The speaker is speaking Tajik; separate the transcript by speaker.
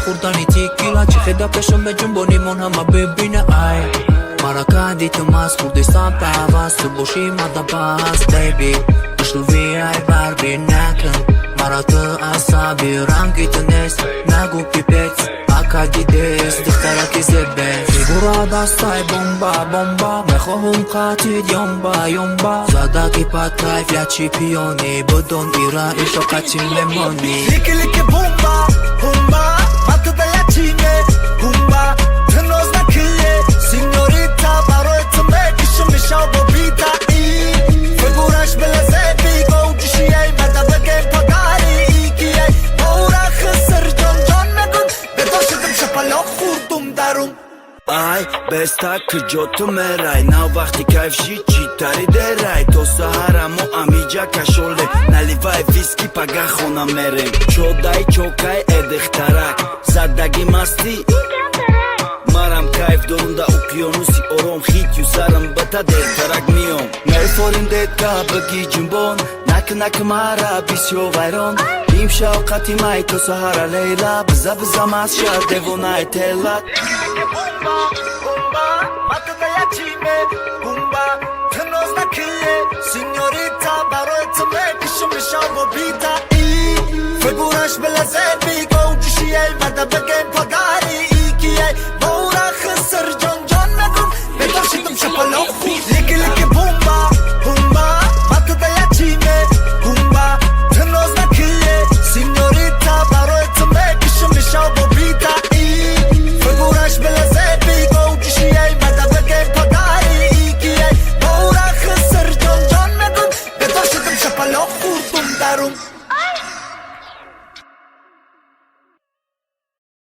Speaker 1: خوردنی تیکیلا چی خدا پشم به جنبونی من همه ببینه ای مرا دیتم از خودی سمت عوض تو باشی مده بس بیبی دشتو وی ای بر بی نکن مرا تو عصبی رنگی تو نیست نگو پیپت اکا دیدیست دختره کی زبه فیگورا دستای بومبا میخواهم قاتید یومبا زده کی پترایف یا چی پیونی بدون ایرا ایشو قچی لیمونی
Speaker 2: لیکی بومبا ماتو دیا چینه بومبا تنوز نکیه سینیوریتا برای تو میکشم میشا با بیتا ای فیگورش بلزه بیگو جشی ای مده بگه پگاری کیه بورا خسر جان نگم بدو شدم شپلا خوردم درم ای بستا کجا تو میرای نا وقتی کیفشی چی تاری دیرای تو سهرمو امیجا کشوله نلیوای ویسکی پگه خونه میریم چودای چوکای ادخترک زدگی مستی مرم کیف دارم دا اقیانوسی آرام خیتیو سرم بتا دیرترک میام میفاریم دیتا بگی جنبون نک مرا بیسیو ویران بیم شوقتی مای تو سهر لیلا بزا ماز شد دیوونای تلت بومبا ماتو دیا چینه بومبا تنوز نکیه سینیوریتا برای تو میکشم میشا با بیتا ای فیگورش بلزه بیگو جشی ای مده